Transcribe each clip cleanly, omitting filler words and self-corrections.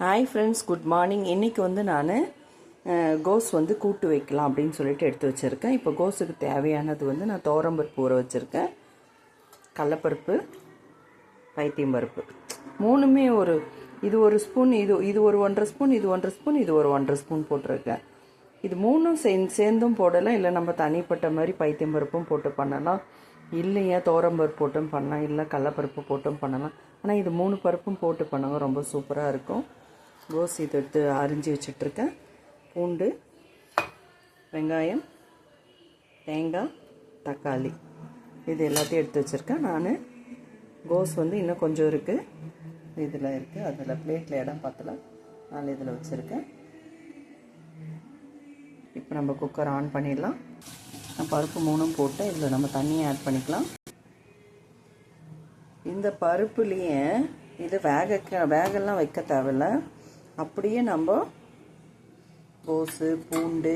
Hi friends, good morning. இன்றைக்கி வந்து நான் கோஸ் வந்து கூட்டு வைக்கலாம் அப்படின்னு சொல்லிட்டு எடுத்து வச்சுருக்கேன். இப்போ கோஸுக்கு தேவையானது வந்து நான் துவரம்பருப்பு ஊற வச்சுருக்கேன், கடலப்பருப்பு, பைத்தியம் பருப்பு, மூணுமே இது ஒரு ஸ்பூன், இது ஒரு 1.5 ஸ்பூன், இது 1.5 ஸ்பூன், இது ஒரு 1.5 ஸ்பூன் போட்டிருக்கேன். இது மூணும் சேர்ந்தும் போடலாம், இல்லை நம்ம தனிப்பட்ட மாதிரி பைத்தியம் பருப்பும் போட்டு பண்ணலாம், இல்லையா துவரம்பருப்பு போட்டும் பண்ணலாம், இல்லை கடலப்பருப்பு போட்டும் பண்ணலாம். ஆனால் இது 3 பருப்பும் போட்டு பண்ணுங்க, ரொம்ப சூப்பராக இருக்கும். கோஸ் இது எடுத்து அரிஞ்சு வச்சிட்ருக்கேன். பூண்டு, வெங்காயம், தேங்காய், தக்காளி இது எல்லாத்தையும் எடுத்து வச்சுருக்கேன். நான் கோஸ் வந்து இன்னும் கொஞ்சம் இருக்குது, இதில் இருக்குது, அதில் பிளேட்டில் இடம் பார்த்தல நான் இதில் வச்சுருக்கேன். இப்போ நம்ம குக்கர் ஆன் பண்ணிடலாம். நான் பருப்பு 3 போட்டு இதில் நம்ம தண்ணியை ஆட் பண்ணிக்கலாம். இந்த பருப்புலேயே இது வேகெல்லாம் வைக்க தேவையில்லை, அப்படியே நம்ம கோஸு, பூண்டு,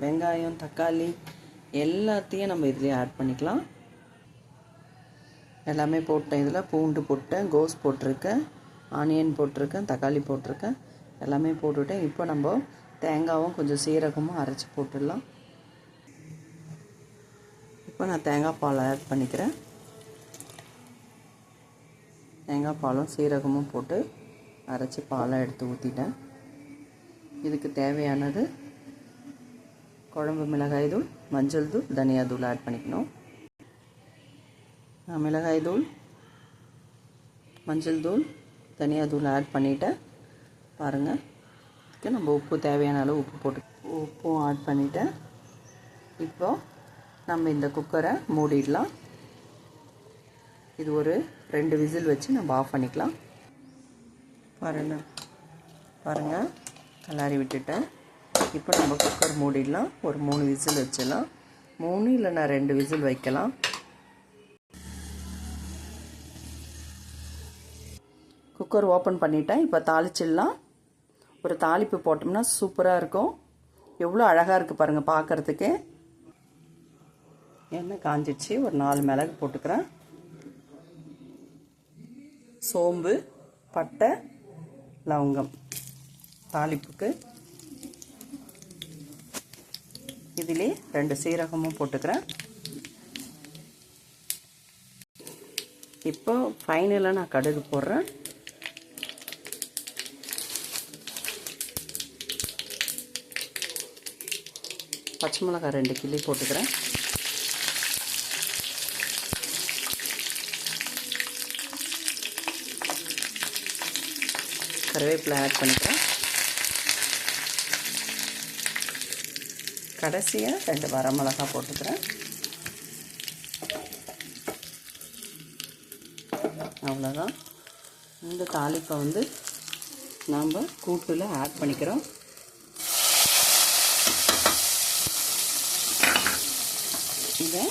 வெங்காயம், தக்காளி எல்லாத்தையும் நம்ம இதுலேயே ஆட் பண்ணிக்கலாம். எல்லாமே போட்டேன். இதில் பூண்டு போட்டேன், கோஸ் போட்டிருக்கேன், ஆனியன் போட்டிருக்கேன், தக்காளி போட்டிருக்கேன், எல்லாமே போட்டுவிட்டேன். இப்போ நம்ம தேங்காயும் கொஞ்சம் சீரகமும் அரைச்சி போட்டுடலாம். இப்போ நான் தேங்காய் பால் ஆட் பண்ணிக்கிறேன். தேங்காய் பாலும் சீரகமும் போட்டு அரைச்சி பாலை எடுத்து ஊற்றிட்டேன். இதுக்கு தேவையானது குழம்பு மிளகாய் தூள், மஞ்சள் தூள், தனியா தூள் ஆட் பண்ணிக்கணும். நான் மிளகாய் தூள், மஞ்சள் தூள், தனியா தூள் ஆட் பண்ணிவிட்டேன். பாருங்கள், இதுக்கு நம்ம உப்பு தேவையான அளவு உப்பும் ஆட் பண்ணிவிட்டேன். இப்போது நம்ம இந்த குக்கரை மூடிடலாம். இது ஒரு 2 விசில் வச்சு நம்ம ஆஃப் பண்ணிக்கலாம். பாருங்கள் கலாரி விட்டுட்டேன். இப்போ நம்ம குக்கர் மூடிடலாம். ஒரு 3 விசில் வச்சிடலாம். 3 இல்லைனா 2 விசில் வைக்கலாம். குக்கர் ஓப்பன் பண்ணிட்டேன். இப்போ தாளிச்சிடலாம். ஒரு தாளிப்பு போட்டோம்னா சூப்பராக இருக்கும். எவ்வளோ அழகாக இருக்குது பாருங்கள் பார்க்குறதுக்கு. எண்ணெய் காஞ்சிடுச்சு. ஒரு 4 மிளகு போட்டுக்கிறேன். சோம்பு, பட்டை, லவங்கம் தாளிப்புக்கு. இதிலே 2 சீரகமும் போட்டுக்கிறேன். இப்போ ஃபைனலாக நான் கடுகு போடுறேன். பச்சை மிளகாய் 2 கிள்ளி போட்டுக்கிறேன். கருவேப்பிலை ஆட் பண்ணிக்கிறேன். கடைசியாக 2 வரமிளகாய் போட்டுக்கிறேன். அவ்வளோதான். இந்த தாளிப்பை வந்து நாம் கூட்டில் ஆட் பண்ணிக்கிறோம். இதை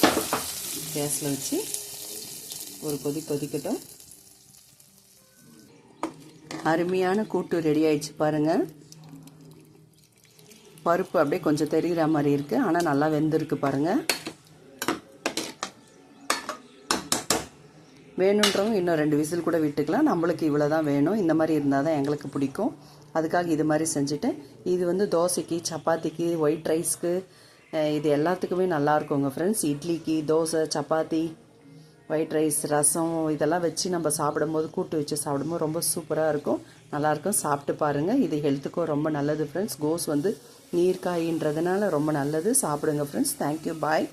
கேஸில் வச்சு ஒரு கொதிக்கட்டும். அருமையான கூட்டு ரெடி ஆயிடுச்சு பாருங்கள். பருப்பு அப்படியே கொஞ்சம் தெரிகிற மாதிரி இருக்குது, ஆனால் நல்லா வெந்திருக்கு பாருங்கள். வேணுன்றவங்க இன்னும் 2 விசில் கூட விட்டுக்கலாம். நம்மளுக்கு இவ்வளோ தான் வேணும். இந்த மாதிரி இருந்தால் தான் எங்களுக்கு பிடிக்கும். அதுக்காக இது மாதிரி செஞ்சுட்டேன். இது வந்து தோசைக்கு, சப்பாத்திக்கு, ஒயிட் ரைஸ்க்கு, இது எல்லாத்துக்குமே நல்லாயிருக்குங்க ஃப்ரெண்ட்ஸ். இட்லிக்கு, தோசை, சப்பாத்தி, ஒயிட் ரைஸ், ரசம் இதெல்லாம் வச்சு நம்ம சாப்பிடும்போது, கூட்டு வச்சு சாப்பிடும்போது ரொம்ப சூப்பராக இருக்கும், நல்லாயிருக்கும். சாப்பிட்டு பாருங்கள். இது ஹெல்த்துக்கும் ரொம்ப நல்லது ஃப்ரெண்ட்ஸ். கோஸ் வந்து நீர்க்காயின்றதுனால ரொம்ப நல்லது. சாப்பிடுங்க ஃப்ரெண்ட்ஸ். தேங்க்யூ, பாய்.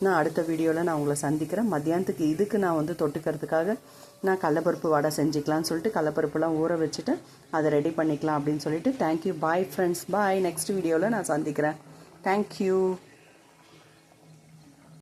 நான் அடுத்த வீடியோவில் நான் உங்களை சந்திக்கிறேன். மத்தியானத்துக்கு இதுக்கு நான் வந்து தொட்டுக்கிறதுக்காக நான் கடலப்பருப்பு வடை செஞ்சுக்கலான்னு சொல்லிட்டு கடலப்பருப்புலாம் ஊற வச்சுட்டு அதை ரெடி பண்ணிக்கலாம் அப்படின்னு சொல்லிட்டு. Thank you, bye friends. Bye. Next வீடியோவில் நான் சந்திக்கிறேன். தேங்க்யூ.